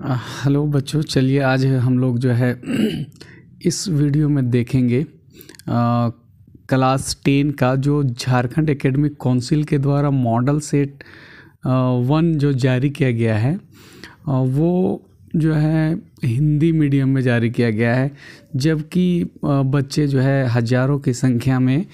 Hello बच्चों, चलिए आज हम लोग जो है इस वीडियो में देखेंगे क्लास 10 का जो झारखंड एकेडमिक काउंसिल के द्वारा मॉडल सेट 1 जो जारी किया गया है वो जो है हिंदी मीडियम में जारी किया गया है, जबकि बच्चे जो है हज़ारों की संख्या में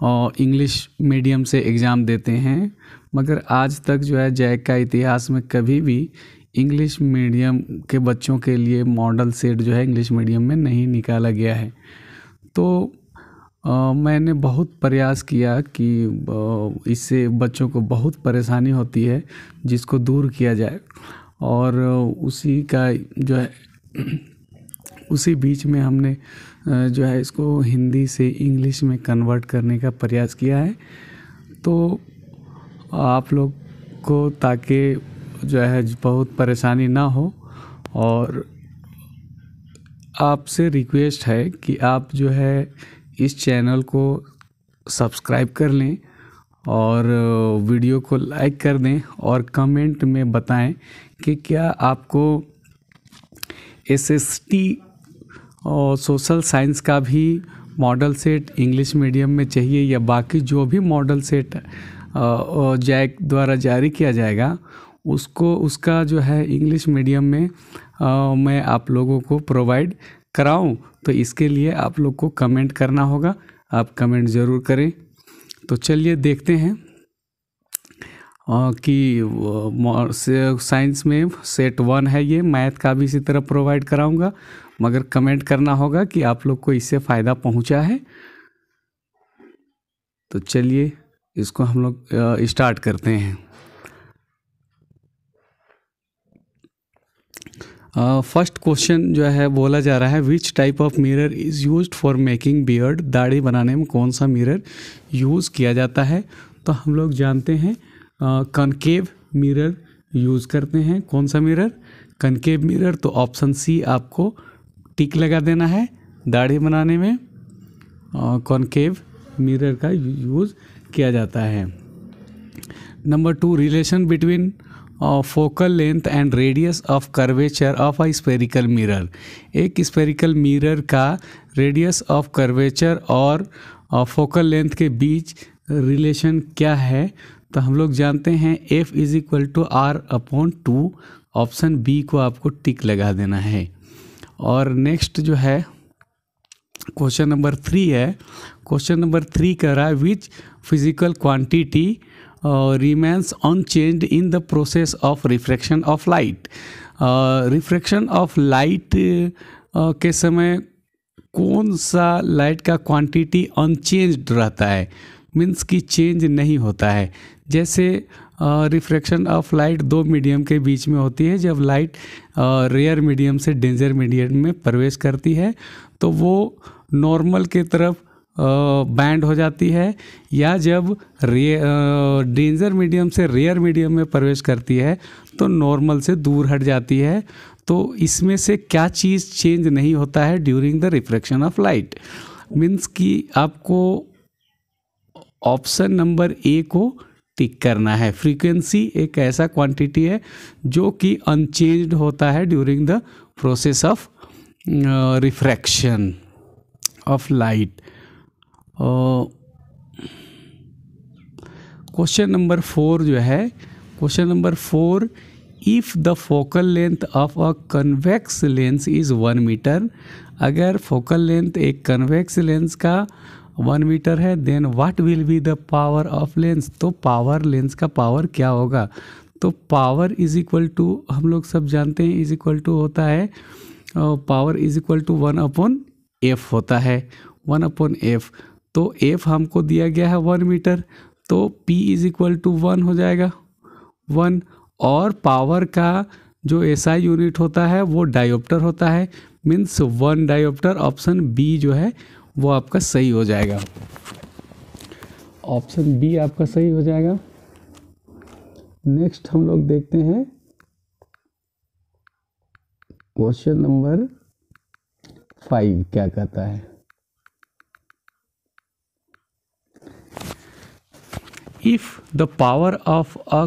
इंग्लिश मीडियम से एग्ज़ाम देते हैं, मगर आज तक जो है जैक का इतिहास में कभी भी इंग्लिश मीडियम के बच्चों के लिए मॉडल सेट जो है इंग्लिश मीडियम में नहीं निकाला गया है। तो मैंने बहुत प्रयास किया कि इससे बच्चों को बहुत परेशानी होती है, जिसको दूर किया जाए, और उसी का जो है उसी बीच में हमने जो है इसको हिंदी से इंग्लिश में कन्वर्ट करने का प्रयास किया है। तो आप लोग को ताकि जो है बहुत परेशानी ना हो, और आपसे रिक्वेस्ट है कि आप जो है इस चैनल को सब्सक्राइब कर लें और वीडियो को लाइक कर दें और कमेंट में बताएं कि क्या आपको एसएसटी और सोशल साइंस का भी मॉडल सेट इंग्लिश मीडियम में चाहिए, या बाकी जो भी मॉडल सेट जैक द्वारा जारी किया जाएगा उसका जो है इंग्लिश मीडियम में मैं आप लोगों को प्रोवाइड कराऊं। तो इसके लिए आप लोग को कमेंट करना होगा, आप कमेंट ज़रूर करें। तो चलिए देखते हैं कि साइंस में सेट 1 है, ये मैथ का भी इसी तरह प्रोवाइड कराऊंगा, मगर कमेंट करना होगा कि आप लोग को इससे फ़ायदा पहुंचा है। तो चलिए इसको हम लोग स्टार्ट करते हैं। फर्स्ट क्वेश्चन जो है बोला जा रहा है, which type of mirror is used for making beard. दाढ़ी बनाने में कौन सा मिरर यूज़ किया जाता है। तो हम लोग जानते हैं कनकेव मिरर यूज़ करते हैं। कौन सा मिरर? Concave mirror. तो ऑप्शन सी आपको टिक लगा देना है। दाढ़ी बनाने में कॉनकेव मिरर का यूज़ किया जाता है। Number 2, relation between focal length and radius of curvature of a spherical mirror. एक स्फेरिकल मिरर का रेडियस ऑफ कर्वेचर और फोकल लेंथ के बीच रिलेशन क्या है। तो हम लोग जानते हैं F = R/2। ऑप्शन बी को आपको टिक लगा देना है। और नेक्स्ट जो है क्वेश्चन नंबर 3 है। क्वेश्चन नंबर 3 कह रहा है, which physical quantity remains unchanged in the process of refraction of light। Refraction of light के समय कौन सा लाइट का क्वांटिटी अनचेंज्ड रहता है, मीन्स कि चेंज नहीं होता है। जैसे रिफ्रैक्शन ऑफ लाइट 2 मीडियम के बीच में होती है। जब लाइट रेयर मीडियम से डेंजर मीडियम में प्रवेश करती है तो वो नॉर्मल के तरफ बैंड हो जाती है, या जब डेंजर मीडियम से रेयर मीडियम में प्रवेश करती है तो नॉर्मल से दूर हट जाती है। तो इसमें से क्या चीज़ चेंज नहीं होता है during the refraction of light, means कि आपको ऑप्शन नंबर ए को टिक करना है। फ्रीक्वेंसी एक ऐसा क्वांटिटी है जो कि अनचेंज्ड होता है during the process of refraction of light. Question number 4 जो है, question number 4, if the focal length of a convex lens is 1 metre. अगर फोकल लेंथ एक कन्वेक्स लेंस का 1 मीटर है, then what will be the power of lens. तो power, lens का power क्या होगा। तो पावर = हम लोग सब जानते हैं = होता है, पावर = 1/f होता है, 1/f। तो f हमको दिया गया है 1 मीटर, तो p = 1 हो जाएगा, 1। और पावर का जो SI यूनिट होता है वो डायोप्टर होता है, मीन्स 1 डायोप्टर। ऑप्शन बी जो है वो आपका सही हो जाएगा। ऑप्शन बी आपका सही हो जाएगा। नेक्स्ट हम लोग देखते हैं क्वेश्चन नंबर 5 क्या कहता है। If the power of a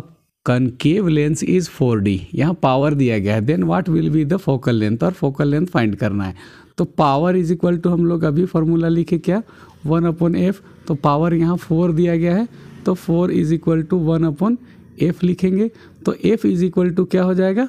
concave lens is 4D, यहाँ पावर दिया गया है, then what will be the focal length, और फोकल लेंथ फाइंड करना है। तो पावर इज इक्वल टू, हम लोग अभी फॉर्मूला लिखे क्या, 1/f, तो पावर यहाँ 4 दिया गया है, तो 4 इज इक्वल टू 1/f लिखेंगे। तो f इज इक्वल टू क्या हो जाएगा,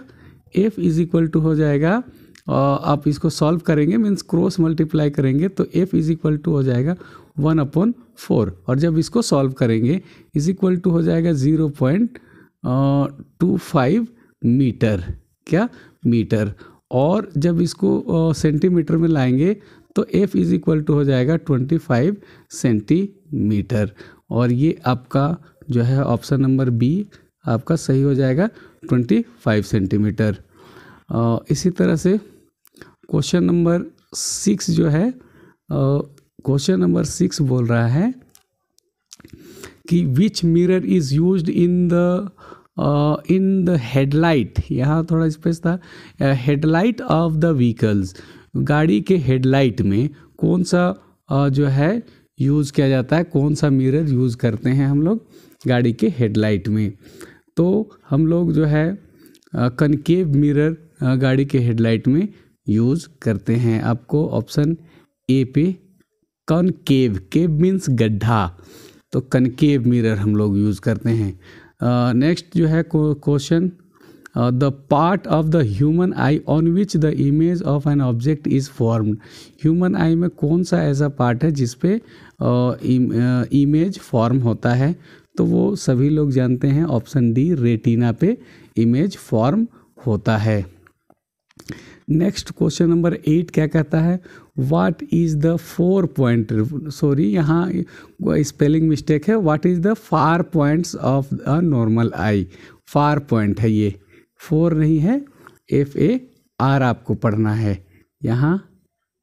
f इज इक्वल टू हो जाएगा, आप इसको सॉल्व करेंगे मीन्स क्रॉस मल्टीप्लाई करेंगे, तो f इज इक्वल टू हो जाएगा 1/4, और जब इसको सॉल्व करेंगे इज इक्वल टू हो जाएगा 0.25 मीटर, क्या मीटर, और जब इसको सेंटीमीटर में लाएंगे तो f इज इक्वल टू हो जाएगा 25 सेंटीमीटर, और ये आपका जो है ऑप्शन नंबर बी आपका सही हो जाएगा 25 सेंटीमीटर। इसी तरह से क्वेश्चन नंबर 6 जो है, क्वेश्चन नंबर 6 बोल रहा है कि विच mirror is used in the headlight, यहाँ थोड़ा स्पेस था, हेडलाइट ऑफ द व्हीकल्स, गाड़ी के हेडलाइट में कौन सा जो है यूज़ किया जाता है, कौन सा मिरर यूज़ करते हैं हम लोग गाड़ी के हेडलाइट में। तो हम लोग जो है कनकेव मिरर गाड़ी के हेडलाइट में यूज़ करते हैं। आपको ऑप्शन ए पे कनकेव, केव मीन्स गड्ढा, तो कनकेव मिरर हम लोग यूज़ करते हैं। नेक्स्ट जो है question, the part of the human I on which the image of an object is formed, human आई में कौन सा ऐसा पार्ट है जिस पे इमेज फॉर्म होता है, तो वो सभी लोग जानते हैं, ऑप्शन डी रेटिना पे इमेज फॉर्म होता है। नेक्स्ट क्वेश्चन नंबर 8 क्या कहता है, what is the 4 point, sorry यहाँ स्पेलिंग मिस्टेक है, what is the far points of a normal I, far point है ये, 4 नहीं है, FAR आपको पढ़ना है, यहाँ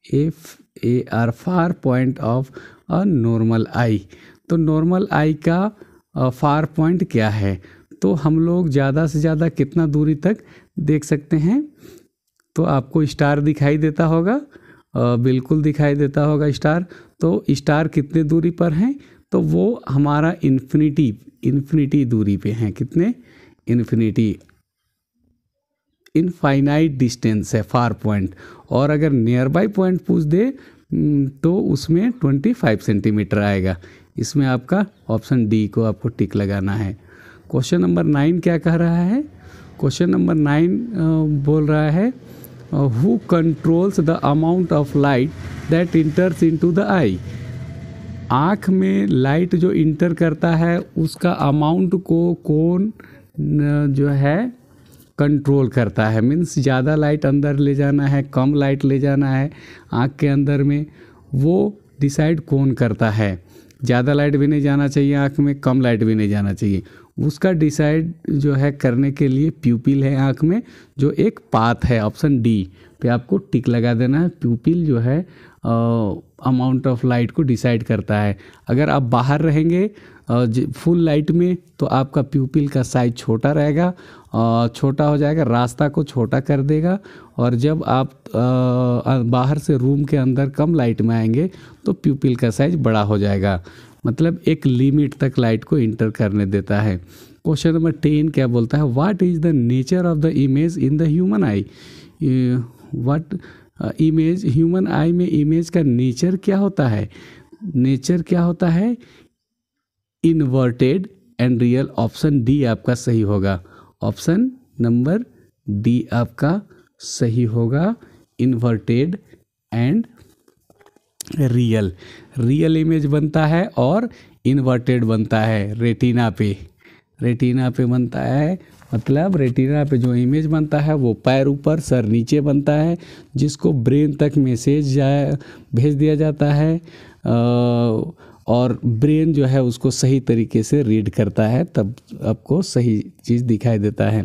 FAR far point of a normal eye. तो नॉर्मल आई का फार पॉइंट क्या है, तो हम लोग ज़्यादा से ज़्यादा कितना दूरी तक देख सकते हैं, तो आपको स्टार दिखाई देता होगा, बिल्कुल दिखाई देता होगा स्टार। तो स्टार कितने दूरी पर हैं, तो वो हमारा इन्फिनिटी दूरी पे हैं, कितने, इनफाइनाइट डिस्टेंस है फार पॉइंट, और अगर नियर बाई पॉइंट पूछ दे तो उसमें 25 सेंटीमीटर आएगा। इसमें आपका ऑप्शन डी को आपको टिक लगाना है। क्वेश्चन नंबर 9 क्या कह रहा है, क्वेश्चन नंबर 9 बोल रहा है who controls the amount of light that enters into the eye, आँख में लाइट जो इंटर करता है उसका अमाउंट को कौन जो है कंट्रोल करता है, मीन्स ज़्यादा लाइट अंदर ले जाना है, कम लाइट ले जाना है आँख के अंदर में, वो डिसाइड कौन करता है। ज़्यादा लाइट भी नहीं जाना चाहिए आँख में, कम लाइट भी नहीं जाना चाहिए, उसका डिसाइड जो है करने के लिए प्यूपिल है आँख में, जो एक पाथ है, ऑप्शन डी पे आपको टिक लगा देना है। प्यूपिल जो है अमाउंट ऑफ लाइट को डिसाइड करता है। अगर आप बाहर रहेंगे फुल लाइट में तो आपका प्यूपिल का साइज छोटा रहेगा, छोटा हो जाएगा, रास्ता को छोटा कर देगा, और जब आप बाहर से रूम के अंदर कम लाइट में आएंगे तो प्यूपिल का साइज बड़ा हो जाएगा, मतलब एक लिमिट तक लाइट को इंटर करने देता है। क्वेश्चन नंबर 10 क्या बोलता है, what is the nature of the image in the human I, what image, human आई में इमेज का नेचर क्या होता है, नेचर क्या होता है, inverted and real, option D आपका सही होगा, ऑप्शन नंबर डी आपका सही होगा, inverted and real, real image बनता है और इन्वर्टेड बनता है रेटिना पे बनता है, मतलब रेटिना पे जो इमेज बनता है वो पैर ऊपर सर नीचे बनता है, जिसको ब्रेन तक मैसेज भेज दिया जाता है, और ब्रेन जो है उसको सही तरीके से रीड करता है, तब आपको सही चीज़ दिखाई देता है।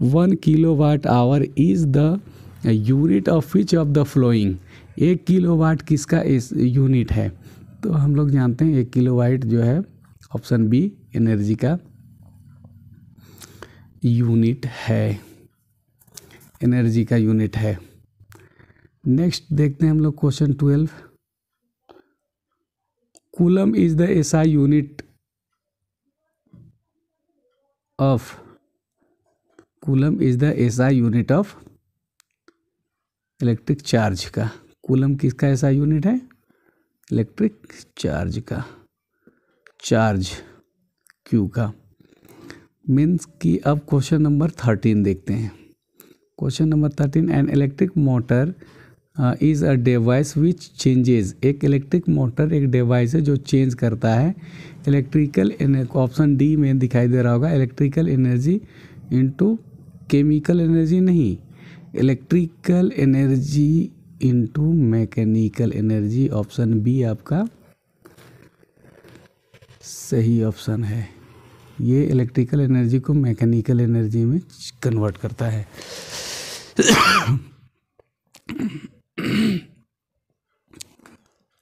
1 kilowatt hour is the unit of which of the flowing, 1 kilowatt किसका इस यूनिट है, तो हम लोग जानते हैं 1 किलोवाट जो है ऑप्शन बी एनर्जी का यूनिट है, एनर्जी का यूनिट है। नेक्स्ट देखते हैं हम लोग question 12, coulomb is the SI unit of coulomb is the SI unit of electric charge का। कूलम किसका एसआई यूनिट है? इलेक्ट्रिक चार्ज का, चार्ज क्यू का। मीन्स कि अब क्वेश्चन नंबर 13 देखते हैं। Question number 13, an electric motor is a device which changes. एक इलेक्ट्रिक मोटर एक डिवाइस है जो चेंज करता है इलेक्ट्रिकल, ऑप्शन डी में दिखाई दे रहा होगा, electrical energy into chemical energy, नहीं, electrical energy into mechanical energy. Option B आपका सही ऑप्शन है। ये इलेक्ट्रिकल एनर्जी को मैकेनिकल एनर्जी में कन्वर्ट करता है।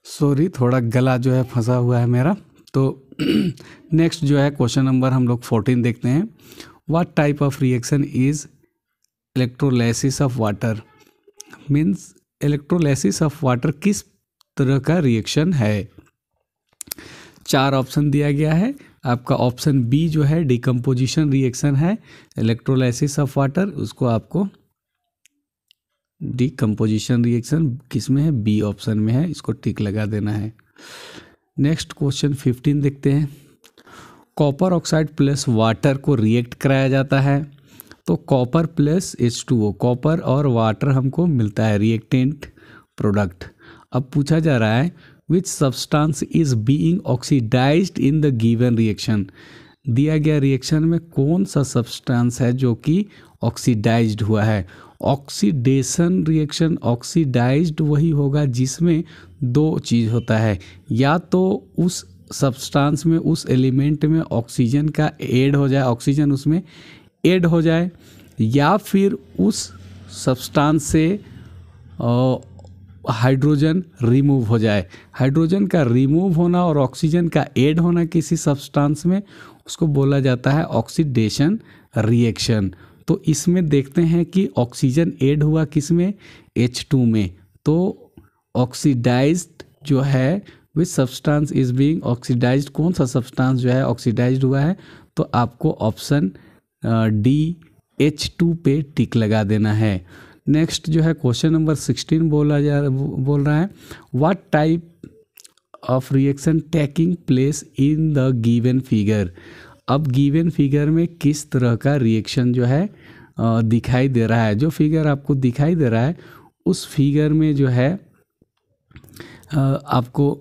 सॉरी, थोड़ा गला जो है फंसा हुआ है मेरा। तो नेक्स्ट जो है क्वेश्चन नंबर हम लोग 14 देखते हैं। What type of reaction is electrolysis of water. Means electrolysis of water किस तरह का रिएक्शन है। 4 ऑप्शन दिया गया है आपका। ऑप्शन बी जो है डिकम्पोजिशन रिएक्शन है इलेक्ट्रोलाइसिस ऑफ वाटर, उसको आपको डिकम्पोजिशन रिएक्शन किस में है? बी ऑप्शन में है, इसको टिक लगा देना है। नेक्स्ट क्वेश्चन 15 देखते हैं। कॉपर ऑक्साइड प्लस वाटर को रिएक्ट कराया जाता है, तो कॉपर प्लस H2O, कॉपर और वाटर हमको मिलता है रिएक्टेंट प्रोडक्ट। अब पूछा जा रहा है which substance is being oxidised in the given reaction. दिया गया रिएक्शन में कौन सा सब्सटेंस है जो कि ऑक्सीडाइज्ड हुआ है। ऑक्सीडेशन रिएक्शन, ऑक्सीडाइज्ड वही होगा जिसमें 2 चीज़ होता है, या तो उस सब्सटेंस में, उस एलिमेंट में ऑक्सीजन का ऐड हो जाए, ऑक्सीजन उसमें ऐड हो जाए, या फिर उस सब्सटेंस से हाइड्रोजन रिमूव हो जाए। हाइड्रोजन का रिमूव होना और ऑक्सीजन का ऐड होना किसी सब्सटेंस में, उसको बोला जाता है ऑक्सीडेशन रिएक्शन। तो इसमें देखते हैं कि ऑक्सीजन ऐड हुआ किस में? H2 में। तो ऑक्सीडाइज्ड जो है which substance is being oxidised, कौन सा सब्सटेंस जो है ऑक्सीडाइज्ड हुआ है, तो आपको ऑप्शन डी H2 पे टिक लगा देना है। नेक्स्ट जो है क्वेश्चन नंबर 16 बोल रहा है what type of reaction taking place in the given figure. अब गिवन फिगर में किस तरह का रिएक्शन जो है दिखाई दे रहा है। जो फिगर आपको दिखाई दे रहा है उस फिगर में जो है आपको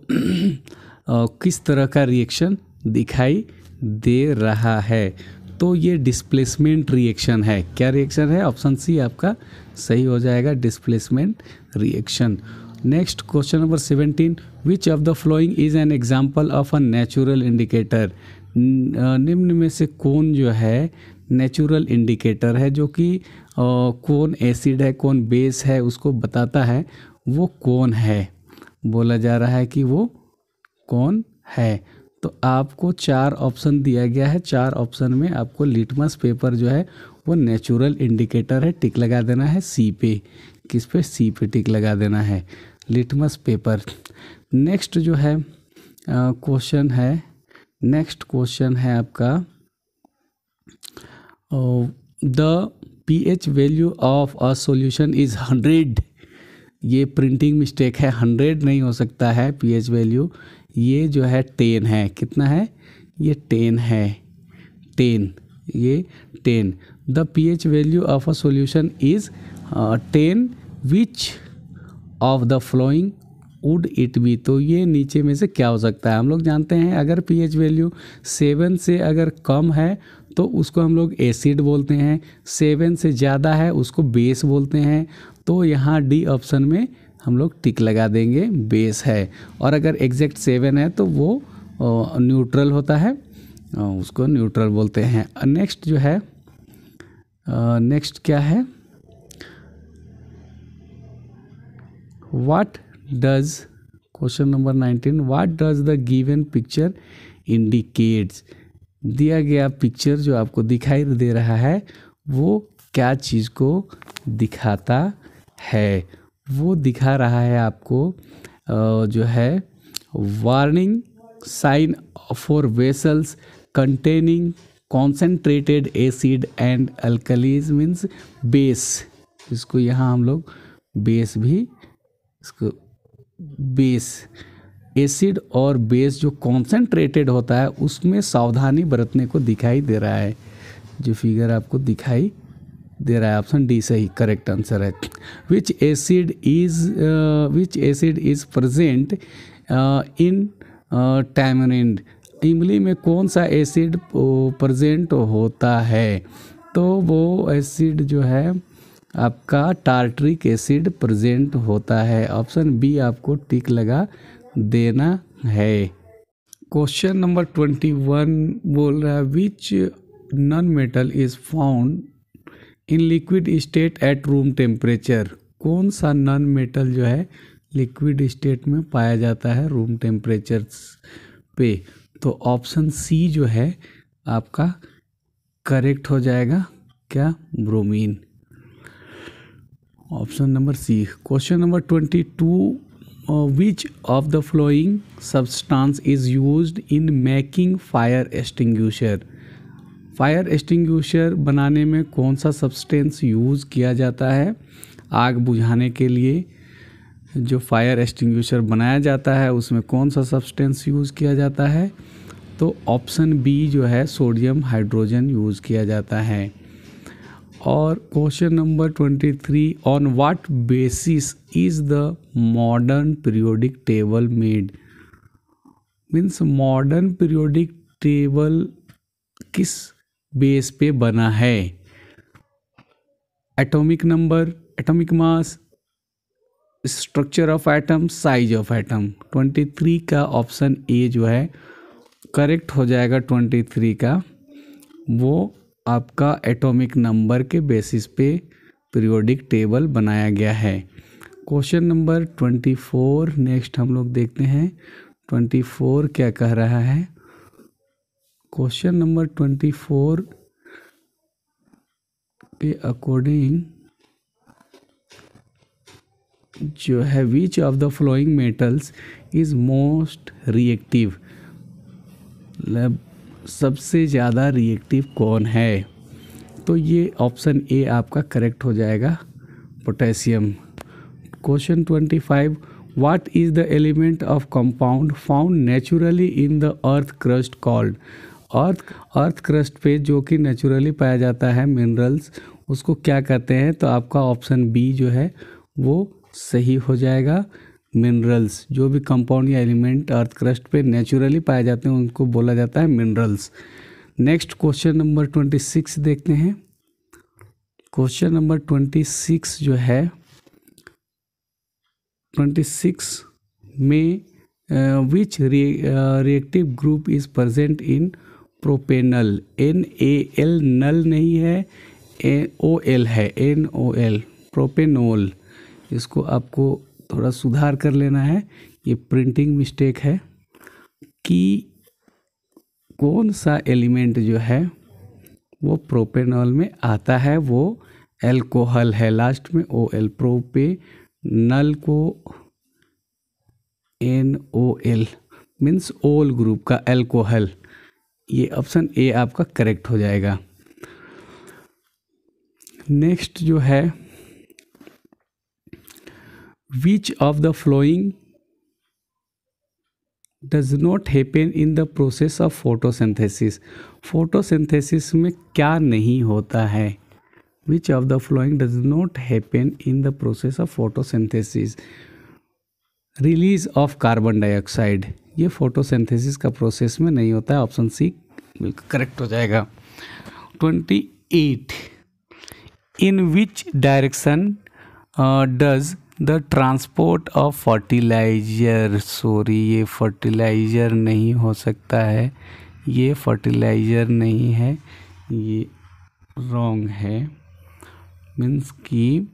किस तरह का रिएक्शन दिखाई दे रहा है, तो ये डिस्प्लेसमेंट रिएक्शन है। क्या रिएक्शन है? ऑप्शन सी आपका सही हो जाएगा, displacement reaction. Next question number 17, which of the following is an example of a natural indicator. निम्न में से कौन जो है नेचुरल इंडिकेटर है, जो कि कौन एसिड है कौन बेस है उसको बताता है, वो कौन है, बोला जा रहा है कि वो कौन है। तो आपको 4 ऑप्शन दिया गया है, 4 ऑप्शन में आपको लिटमस पेपर जो है वो नेचुरल इंडिकेटर है, टिक लगा देना है सी पे। किस पे? सी पे टिक लगा देना है, लिटमस पेपर। नेक्स्ट जो है क्वेश्चन है, नेक्स्ट क्वेश्चन है आपका the pH value of a solution is 100। ये प्रिंटिंग मिस्टेक है, 100 नहीं हो सकता है pH वैल्यू, ये जो है 10 है। कितना है? ये 10 है, 10, ये 10। The pH value of a solution is 10, which of the flowing would it be. तो ये नीचे में से क्या हो सकता है? हम लोग जानते हैं अगर pH वैल्यू 7 से अगर कम है तो उसको हम लोग एसिड बोलते हैं, 7 से ज़्यादा है उसको बेस बोलते हैं। तो यहाँ डी ऑप्शन में हम लोग टिक लगा देंगे, बेस है। और अगर एग्जैक्ट 7 है तो वो न्यूट्रल होता है, उसको न्यूट्रल बोलते हैं। नेक्स्ट जो है नेक्स्ट क्या है, what does, question number 19, what does the given picture indicates. दिया गया पिक्चर जो आपको दिखाई दे रहा है वो क्या चीज़ को दिखाता है? वो दिखा रहा है आपको जो है warning sign for vessels containing concentrated acid and alkalies means base, इसको यहाँ हम लोग बेस भी, इसको बेस, एसिड और बेस जो कॉन्सेंट्रेटेड होता है उसमें सावधानी बरतने को दिखाई दे रहा है। जो फिगर आपको दिखाई दे रहा है, ऑप्शन डी सही करेक्ट आंसर है। विच acid is present in tamarind, इमली में कौन सा एसिड प्रेजेंट होता है? तो वो एसिड जो है आपका टार्ट्रिक एसिड प्रेजेंट होता है। ऑप्शन बी आपको टिक लगा देना है। क्वेश्चन नंबर 21 बोल रहा है which non metal is found in liquid state at room temperature, कौन सा नॉन मेटल जो है लिक्विड स्टेट में पाया जाता है रूम टेम्परेचर पे? तो ऑप्शन सी जो है आपका करेक्ट हो जाएगा, क्या? Bromine, option number C. Question number 22 which of the following substance is used in making fire extinguisher, fire extinguisher बनाने में कौन सा सब्सटेंस यूज़ किया जाता है? आग बुझाने के लिए जो फायर एक्सटिंग्विशर बनाया जाता है उसमें कौन सा सब्सटेंस यूज़ किया जाता है? तो ऑप्शन बी जो है सोडियम हाइड्रोजन यूज़ किया जाता है। और question number 23 on what basis is the modern periodic table made, means modern periodic table किस बेस पे बना है? Atomic number, atomic mass, structure of atom, size of atom. 23 का ऑप्शन ए जो है करेक्ट हो जाएगा। 23 का वो आपका एटॉमिक नंबर के बेसिस पे पीरियोडिक टेबल बनाया गया है। क्वेश्चन नंबर 24 नेक्स्ट हम लोग देखते हैं 24 क्या कह रहा है। क्वेश्चन नंबर 24 के अकॉर्डिंग जो है विच of the flowing metals is most reactive, मतलब सबसे ज़्यादा रिएक्टिव कौन है? तो ये ऑप्शन ए आपका करेक्ट हो जाएगा, potassium. Question 25 what is the element of compound found naturally in the earth crust called, earth crust पे जो कि नेचुरली पाया जाता है मिनरल्स, उसको क्या कहते हैं? तो आपका ऑप्शन बी जो है वो सही हो जाएगा। मिनरल्स, जो भी कंपाउंड या एलिमेंट अर्थ क्रस्ट पे नेचुरली पाए जाते हैं उनको बोला जाता है मिनरल्स। नेक्स्ट क्वेश्चन नंबर 26 देखते हैं। क्वेश्चन नंबर 26 जो है 26 में which reactive group is present in propanal, NaL नल नहीं है, OL है, NOL, प्रोपेनोल। इसको आपको थोड़ा सुधार कर लेना है, ये प्रिंटिंग मिस्टेक है कि कौन सा एलिमेंट जो है वो प्रोपेनॉल में आता है, वो एल्कोहल है, लास्ट में OL, प्रोपेनल को NOL मीन्स ओल ग्रुप का एल्कोहल। ये ऑप्शन ए आपका करेक्ट हो जाएगा। नेक्स्ट जो है विच of the flowing does not happen in the process of photosynthesis, photosynthesis में क्या नहीं होता है? विच of the flowing does not happen in the process of photosynthesis, release of carbon dioxide, ये फोटोसिंथेसिस का प्रोसेस में नहीं होता है। ऑप्शन सी बिल्कुल करेक्ट हो जाएगा। 28 in which direction does the transport of fertiliser, sorry ये फर्टिलाइजर नहीं हो सकता है, ये फर्टिलाइजर नहीं है, ये रॉन्ग है। मीन्स कि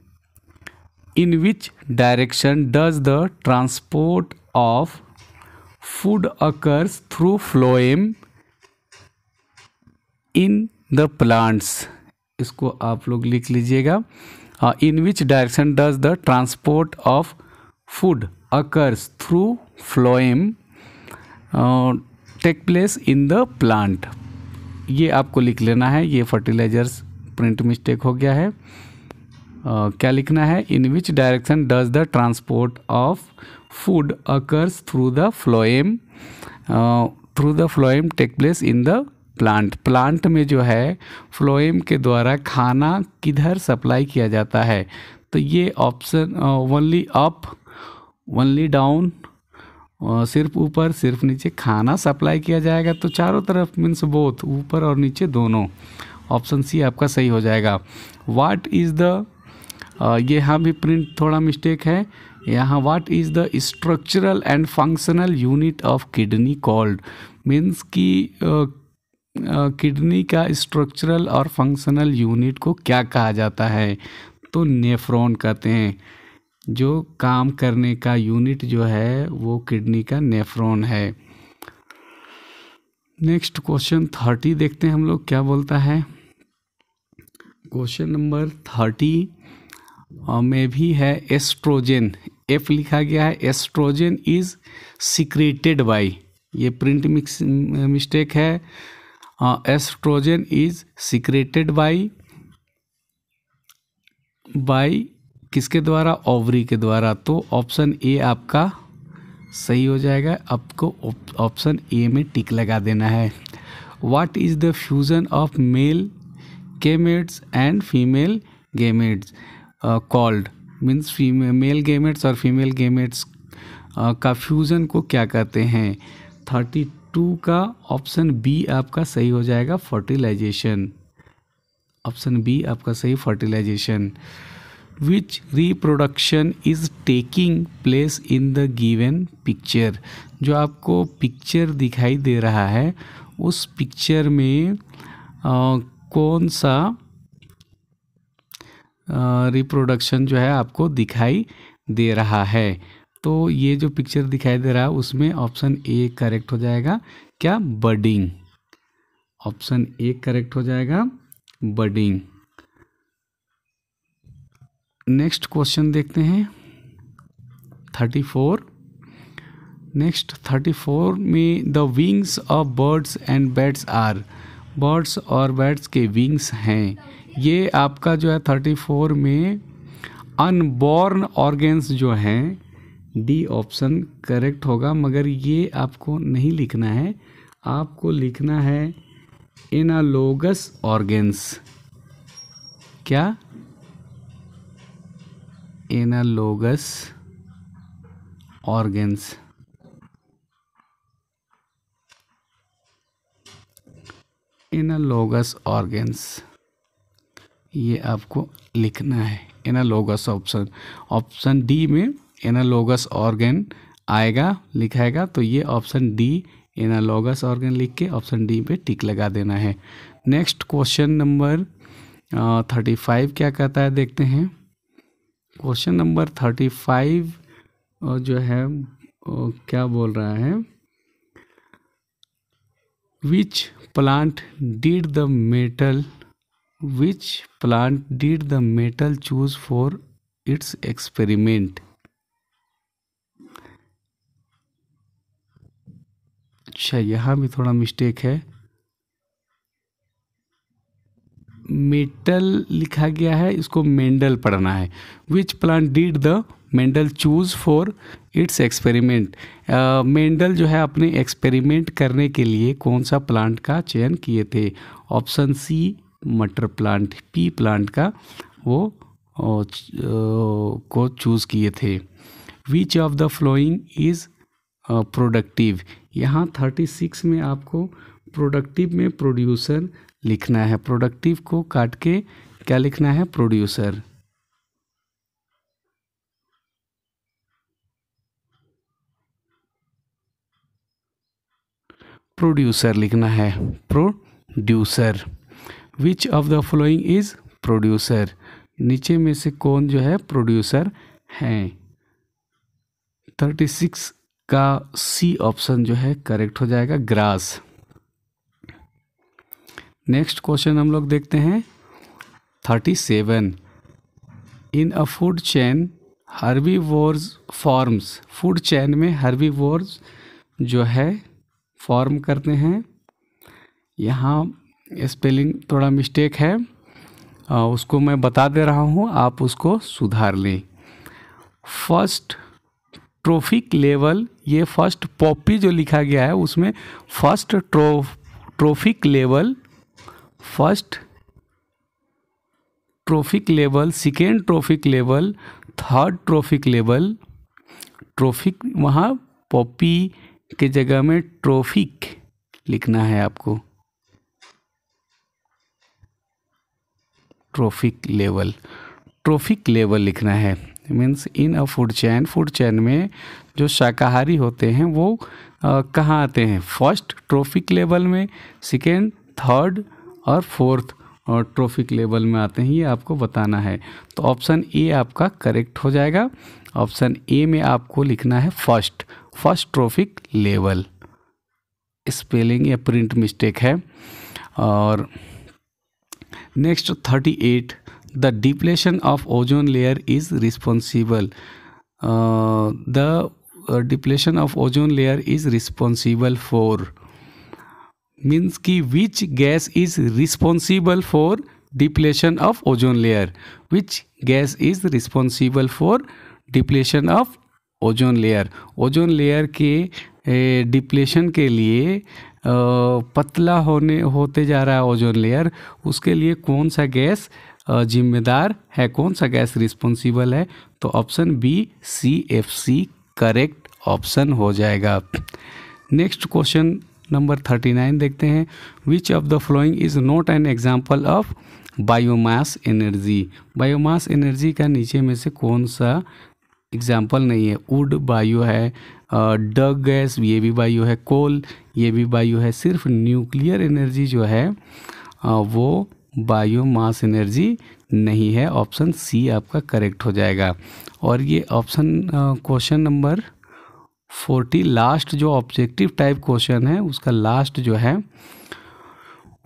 in which direction does the transport of food occurs through phloem in the plants, इसको आप लोग लिख लीजिएगा। In which direction does the transport of food occurs through phloem take place in the plant, ये आपको लिख लेना है, ये फर्टिलाइजर्स प्रिंट मिस्टेक हो गया है। क्या लिखना है, in which direction does the transport of food occurs through the phloem take place in the plant में जो है फ्लोएम के द्वारा खाना किधर सप्लाई किया जाता है। तो ये option only up, only down, सिर्फ ऊपर सिर्फ नीचे खाना सप्लाई किया जाएगा। तो चारों तरफ मीन्स बोथ, ऊपर और नीचे दोनों। ऑप्शन सी आपका सही हो जाएगा। व्हाट इज़ द, ये यहाँ भी प्रिंट थोड़ा मिस्टेक है यहाँ। What is the structural and functional unit of kidney called, means कि किडनी का स्ट्रक्चरल और फंक्शनल यूनिट को क्या कहा जाता है। तो नेफ्रॉन कहते हैं। जो काम करने का यूनिट जो है वो किडनी का नेफ्रॉन है। नेक्स्ट क्वेश्चन 30 देखते हैं हम लोग क्या बोलता है। क्वेश्चन नंबर 30 में भी है एस्ट्रोजन, एफ लिखा गया है। एस्ट्रोजन इज सिक्रेटेड बाय, ये प्रिंट मिस्टेक है। एस्ट्रोजन इज सिक्रेटेड बाय किसके द्वारा, ओवरी के द्वारा। तो ऑप्शन ए आपका सही हो जाएगा। आपको ऑप्शन ए में टिक लगा देना है। What is the fusion of male gametes and female gametes called, means male gametes और फीमेल गेमेट्स का फ्यूज़न को क्या कहते हैं। 32 का ऑप्शन बी आपका सही हो जाएगा, फर्टिलाइजेशन। ऑप्शन बी आपका सही, fertilisation. Which reproduction is taking place in the given picture, जो आपको पिक्चर दिखाई दे रहा है उस पिक्चर में कौन सा रिप्रोडक्शन जो है आपको दिखाई दे रहा है। तो ये जो पिक्चर दिखाई दे रहा है उसमें ऑप्शन ए करेक्ट हो जाएगा, क्या, बडिंग। ऑप्शन ए करेक्ट हो जाएगा, बडिंग। नेक्स्ट क्वेश्चन देखते हैं 34। नेक्स्ट 34 में the wings of birds and bats are, birds और बैट्स के विंग्स हैं। ये आपका जो है 34 में अनबॉर्न ऑर्गेन्स जो हैं, डी ऑप्शन करेक्ट होगा। मगर ये आपको नहीं लिखना है, आपको लिखना है एनालोगस ऑर्गेन्स। क्या, एनालोगस ऑर्गेन्स। एनालोगस ऑर्गेन्स ये आपको लिखना है, एनालोगस ऑप्शन। ऑप्शन डी में एनालोगस ऑर्गन आएगा, लिखाएगा। तो ये ऑप्शन डी एनालोगस ऑर्गन लिख के ऑप्शन डी पे टिक लगा देना है। नेक्स्ट क्वेश्चन नंबर 35 क्या कहता है देखते हैं। क्वेश्चन नंबर 35 जो है क्या बोल रहा है, which plant did the metal choose for its experiment. अच्छा, यहाँ भी थोड़ा मिस्टेक है, मेटल लिखा गया है, इसको मेंडल पढ़ना है। Which plant did the Mendel choose for its experiment. Mendel जो है अपने एक्सपेरिमेंट करने के लिए कौन सा प्लांट का चयन किए थे। ऑप्शन सी मटर प्लांट, पी प्लांट का वो को चूज़ किए थे। विच of the following is productive. यहाँ 36 में आपको प्रोडक्टिव में प्रोड्यूसर लिखना है। प्रोडक्टिव को काट के क्या लिखना है, प्रोड्यूसर। प्रोड्यूसर लिखना है, producer. Which of the following is producer, नीचे में से कौन जो है प्रोड्यूसर हैं। 36 का सी ऑप्शन जो है करेक्ट हो जाएगा, ग्रास। नेक्स्ट क्वेश्चन हम लोग देखते हैं 37। In a food chain herbivores forms, food chain में हर्बीवोर्स जो है फॉर्म करते हैं। यहाँ स्पेलिंग थोड़ा मिस्टेक है, उसको मैं बता दे रहा हूँ, आप उसको सुधार लें। फर्स्ट ट्रोफिक लेवल, ये फर्स्ट पॉपी जो लिखा गया है उसमें first trophic level, first trophic level, second trophic level, third trophic level, trophic वहाँ पॉपी के जगह में ट्रोफिक लिखना है आपको, ट्रोफिक लेवल लिखना है। Means in a food chain में जो शाकाहारी होते हैं वो कहाँ आते हैं, फर्स्ट ट्रोफिक लेवल में, सेकेंड, थर्ड और फोर्थ और ट्रोफिक लेवल में आते हैं, ये आपको बताना है। तो ऑप्शन ए आपका करेक्ट हो जाएगा। ऑप्शन ए में आपको लिखना है फर्स्ट ट्रोफिक लेवल। स्पेलिंग या प्रिंट मिस्टेक है। और next 38, the depletion of ozone layer is responsible, the depletion of ozone layer is responsible for, means कि which gas is responsible for depletion of ozone layer, which gas is responsible for depletion of ozone layer. Ozone layer के depletion के लिए पतला होते जा रहा है ozone layer, उसके लिए कौन सा गैस जिम्मेदार है, कौन सा गैस रिस्पॉन्सिबल है? तो option B CFC correct option हो जाएगा। नेक्स्ट क्वेश्चन नंबर 39 देखते हैं। Which of the following is not an example of biomass energy. Biomass energy का नीचे में से कौन सा एग्जाम्पल नहीं है? वुड बायो है, डग गैस ये भी बायो है, कोल ये भी बायो है, सिर्फ न्यूक्लियर एनर्जी जो है वो बायोमास एनर्जी नहीं है। ऑप्शन सी आपका करेक्ट हो जाएगा। और ये ऑप्शन क्वेश्चन नंबर 40 लास्ट जो ऑब्जेक्टिव टाइप क्वेश्चन है उसका लास्ट जो है,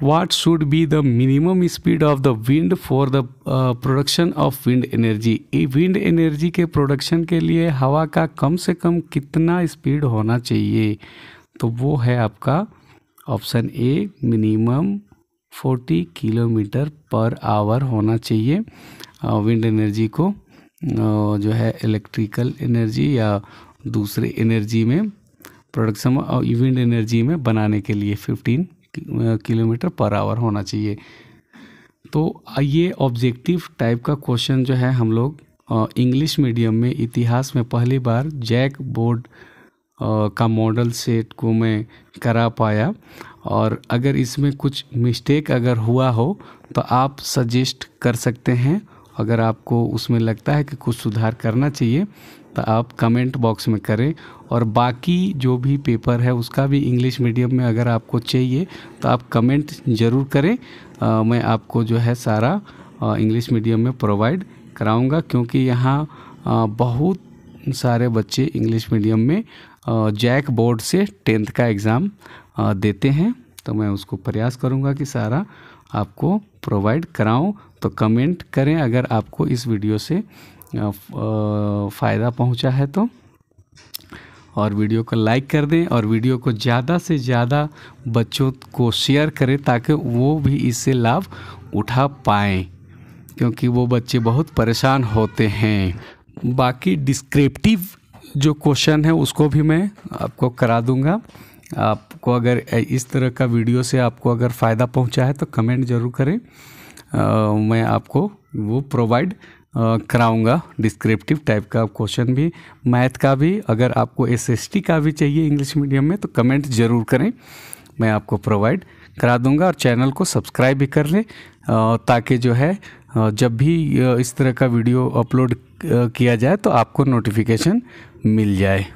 What should be the minimum speed of the wind for the production of wind energy? Wind energy के प्रोडक्शन के लिए हवा का कम से कम कितना स्पीड होना चाहिए? तो वो है आपका option A minimum 40 kilometre per hour होना चाहिए विंड एनर्जी को जो है इलेक्ट्रिकल एनर्जी या दूसरे एनर्जी में प्रोडक्शन विंड एनर्जी में बनाने के लिए 15 किलोमीटर पर आवर होना चाहिए। तो ये ऑब्जेक्टिव टाइप का क्वेश्चन जो है हम लोग इंग्लिश मीडियम में इतिहास में पहली बार जैक बोर्ड का मॉडल सेट को मैं करा पाया। और अगर इसमें कुछ मिस्टेक अगर हुआ हो तो आप सजेस्ट कर सकते हैं। अगर आपको उसमें लगता है कि कुछ सुधार करना चाहिए तो आप कमेंट बॉक्स में करें। और बाकी जो भी पेपर है उसका भी इंग्लिश मीडियम में अगर आपको चाहिए तो आप कमेंट ज़रूर करें। मैं आपको जो है सारा इंग्लिश मीडियम में प्रोवाइड कराऊंगा, क्योंकि यहाँ बहुत सारे बच्चे इंग्लिश मीडियम में जैक बोर्ड से 10th का एग्ज़ाम देते हैं। तो मैं उसको प्रयास करूँगा कि सारा आपको प्रोवाइड कराऊँ। तो कमेंट करें अगर आपको इस वीडियो से फ़ायदा पहुंचा है तो, और वीडियो को लाइक कर दें और वीडियो को ज़्यादा से ज़्यादा बच्चों को शेयर करें ताकि वो भी इससे लाभ उठा पाएँ, क्योंकि वो बच्चे बहुत परेशान होते हैं। बाकी डिस्क्रिप्टिव जो क्वेश्चन है उसको भी मैं आपको करा दूंगा। आपको अगर इस तरह का वीडियो से आपको अगर फ़ायदा पहुंचा है तो कमेंट ज़रूर करें, मैं आपको वो प्रोवाइड कराऊंगा। डिस्क्रिप्टिव टाइप का क्वेश्चन भी, मैथ का भी, अगर आपको SST का भी चाहिए इंग्लिश मीडियम में तो कमेंट ज़रूर करें, मैं आपको प्रोवाइड करा दूंगा। और चैनल को सब्सक्राइब भी कर लें ताकि जो है जब भी इस तरह का वीडियो अपलोड किया जाए तो आपको नोटिफिकेशन मिल जाए।